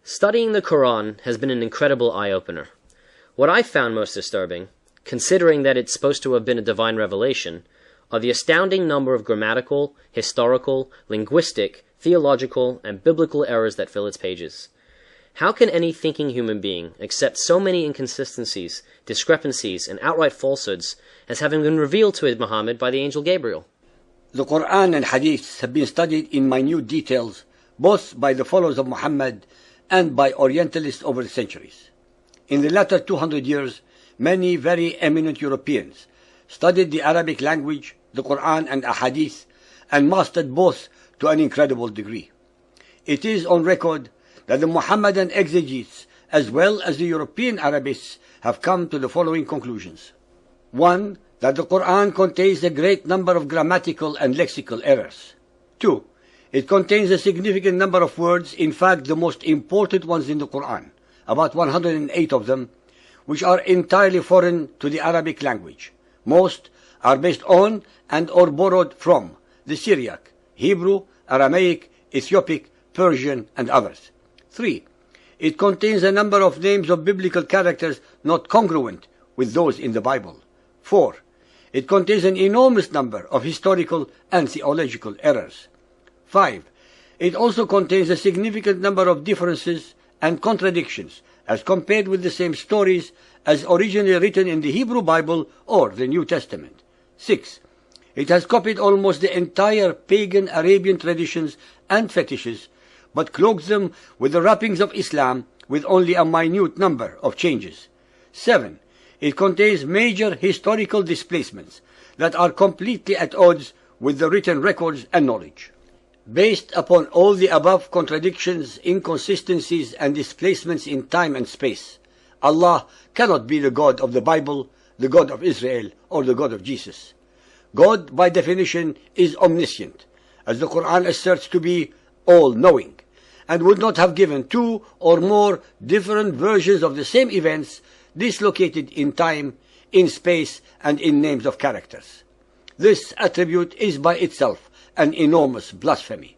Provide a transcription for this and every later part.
Studying the Qur'an has been an incredible eye-opener. What I found most disturbing, considering that it's supposed to have been a divine revelation, are the astounding number of grammatical, historical, linguistic, theological, and biblical errors that fill its pages. How can any thinking human being accept so many inconsistencies, discrepancies, and outright falsehoods as having been revealed to Muhammad by the angel Gabriel? The Qur'an and Hadith have been studied in minute details both by the followers of Muhammad and by Orientalists over the centuries. In the latter 200 years, many very eminent Europeans studied the Arabic language, the Qur'an and Ahadith, and mastered both to an incredible degree. It is on record that the Muhammadan exegetes as well as the European Arabists have come to the following conclusions. 1. That the Qur'an contains a great number of grammatical and lexical errors. 2. It contains a significant number of words, in fact the most important ones in the Qur'an, about 108 of them, which are entirely foreign to the Arabic language. Most are based on and or borrowed from the Syriac, Hebrew, Aramaic, Ethiopic, Persian, and others. 3. It contains a number of names of biblical characters not congruent with those in the Bible. 4. It contains an enormous number of historical and theological errors. 5. It also contains a significant number of differences and contradictions as compared with the same stories as originally written in the Hebrew Bible or the New Testament. 6. It has copied almost the entire pagan Arabian traditions and fetishes, but cloaks them with the wrappings of Islam with only a minute number of changes. 7. It contains major historical displacements that are completely at odds with the written records and knowledge. Based upon all the above contradictions, inconsistencies, and displacements in time and space, Allah cannot be the God of the Bible, the God of Israel, or the God of Jesus. God, by definition, is omniscient, as the Qur'an asserts to be all-knowing, and would not have given two or more different versions of the same events dislocated in time, in space, and in names of characters. This attribute is by itself an enormous blasphemy.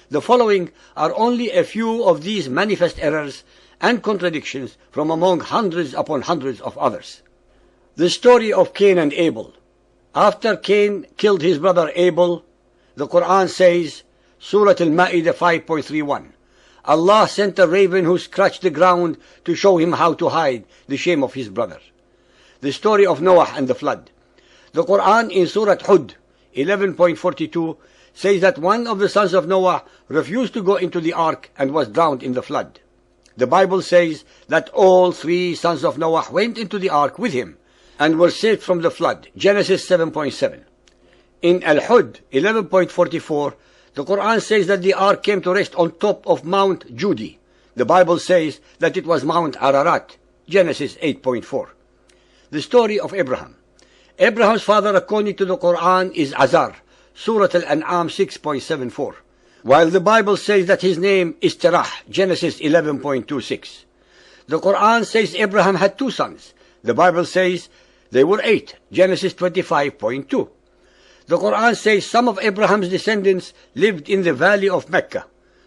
The following are only a few of these manifest errors and contradictions from among hundreds upon hundreds of others. The story of Cain and Abel. After Cain killed his brother Abel, the Qur'an says, Surah Al-Ma'idah 5.31, Allah sent a raven who scratched the ground to show him how to hide the shame of his brother. The story of Noah and the flood. The Qur'an in Surah Hud 11.42 says that one of the sons of Noah refused to go into the ark and was drowned in the flood. The Bible says that all three sons of Noah went into the ark with him and were saved from the flood. Genesis 7.7. In Al-Hud 11.44, the Qur'an says that the ark came to rest on top of Mount Judi. The Bible says that it was Mount Ararat. Genesis 8.4. The story of Abraham. Abraham's father, according to the Qur'an, is Azar, Surah Al-An'am 6.74, while the Bible says that his name is Terah, Genesis 11.26. The Qur'an says Abraham had two sons. The Bible says they were 8, Genesis 25.2. The Qur'an says some of Abraham's descendants lived in the valley of Mecca,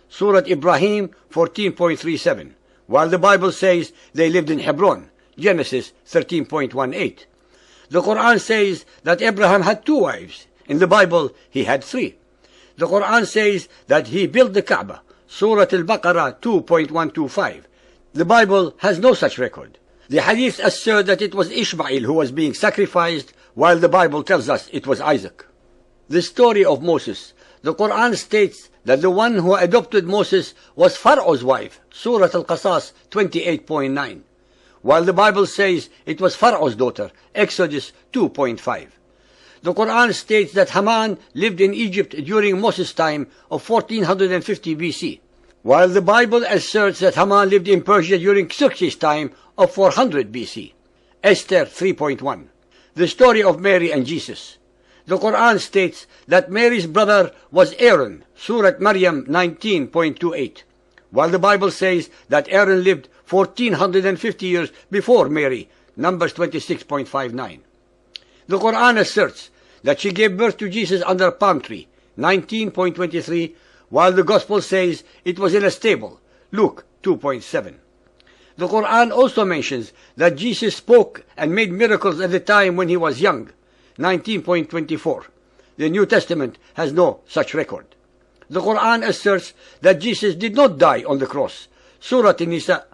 Surah Ibrahim 14.37, while the Bible says they lived in Hebron, Genesis 13.18. The Qur'an says that Abraham had two wives. In the Bible, he had 3. The Qur'an says that he built the Kaaba, Surah Al-Baqarah 2.125. The Bible has no such record. The Hadith assert that it was Ishmael who was being sacrificed, while the Bible tells us it was Isaac. The story of Moses. The Qur'an states that the one who adopted Moses was Pharaoh's wife, Surah Al-Qasas 28.9. while the Bible says it was Pharaoh's daughter, Exodus 2.5. The Qur'an states that Haman lived in Egypt during Moses' time of 1450 BC, while the Bible asserts that Haman lived in Persia during Xerxes' time of 400 BC. Esther 3.1. The story of Mary and Jesus. The Qur'an states that Mary's brother was Aaron, Surah Maryam 19.28, while the Bible says that Aaron lived 1450 years before Mary, Numbers 26.59. The Qur'an asserts that she gave birth to Jesus under a palm tree, 19.23, while the Gospel says it was in a stable, Luke 2.7. The Qur'an also mentions that Jesus spoke and made miracles at the time when he was young, 19.24. The New Testament has no such record. The Qur'an asserts that Jesus did not die on the cross, Surah An-Nisa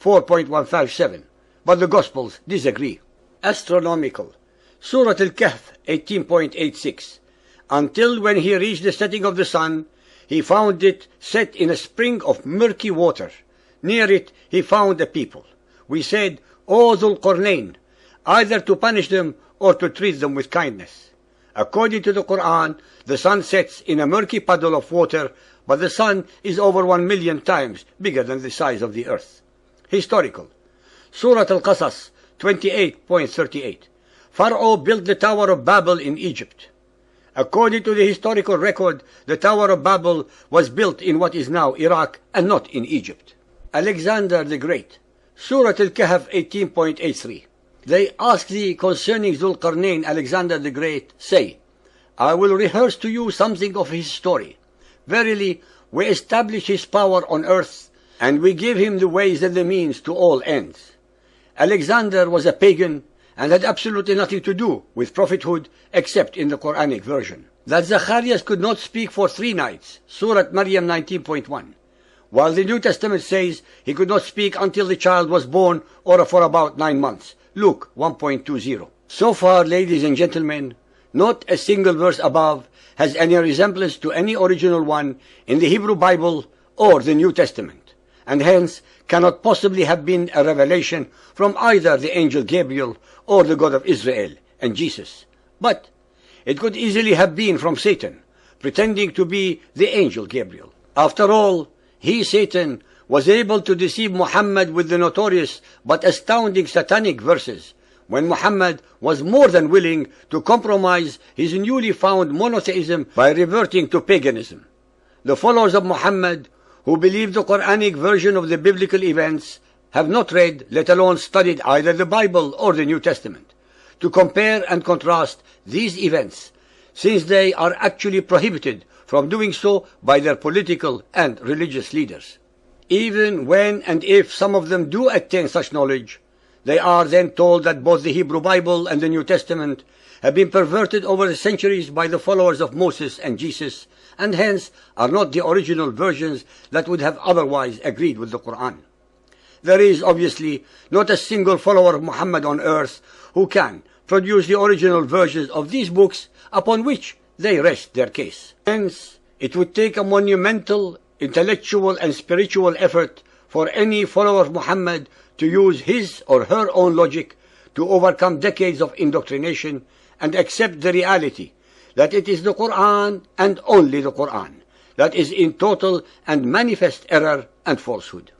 4.157, but the Gospels disagree. Astronomical, Surah Al-Kahf 18.86. Until when he reached the setting of the sun, he found it set in a spring of murky water. Near it he found a people. We said, O Dhul Qarnayn, either to punish them or to treat them with kindness. According to the Qur'an, the sun sets in a murky puddle of water, but the sun is over 1 million times bigger than the size of the earth. Historical, Surah Al-Qasas 28.38. Pharaoh built the Tower of Babel in Egypt. According to the historical record, the Tower of Babel was built in what is now Iraq and not in Egypt. Alexander the Great, Surah Al-Kahf 18.83. They ask thee concerning Dhul Qarnayn, Alexander the Great, say, I will rehearse to you something of his story. Verily, we establish his power on earth, and we give him the ways and the means to all ends. Alexander was a pagan and had absolutely nothing to do with prophethood except in the Quranic version. That Zacharias could not speak for 3 nights, Surah Maryam 19.1, while the New Testament says he could not speak until the child was born or for about 9 months, Luke 1.20. So far, ladies and gentlemen, not a single verse above has any resemblance to any original one in the Hebrew Bible or the New Testament, and hence cannot possibly have been a revelation from either the angel Gabriel or the God of Israel and Jesus. But it could easily have been from Satan, pretending to be the angel Gabriel. After all, he, Satan, was able to deceive Muhammad with the notorious but astounding satanic verses, when Muhammad was more than willing to compromise his newly found monotheism by reverting to paganism. The followers of Muhammad, who believe the Quranic version of the biblical events, have not read, let alone studied either the Bible or the New Testament, to compare and contrast these events, since they are actually prohibited from doing so by their political and religious leaders. Even when and if some of them do attain such knowledge, they are then told that both the Hebrew Bible and the New Testament have been perverted over the centuries by the followers of Moses and Jesus, and hence are not the original versions that would have otherwise agreed with the Qur'an. There is obviously not a single follower of Muhammad on earth who can produce the original versions of these books upon which they rest their case. Hence, it would take a monumental intellectual and spiritual effort for any follower of Muhammad to use his or her own logic to overcome decades of indoctrination and accept the reality that it is the Qur'an and only the Qur'an that is in total and manifest error and falsehood.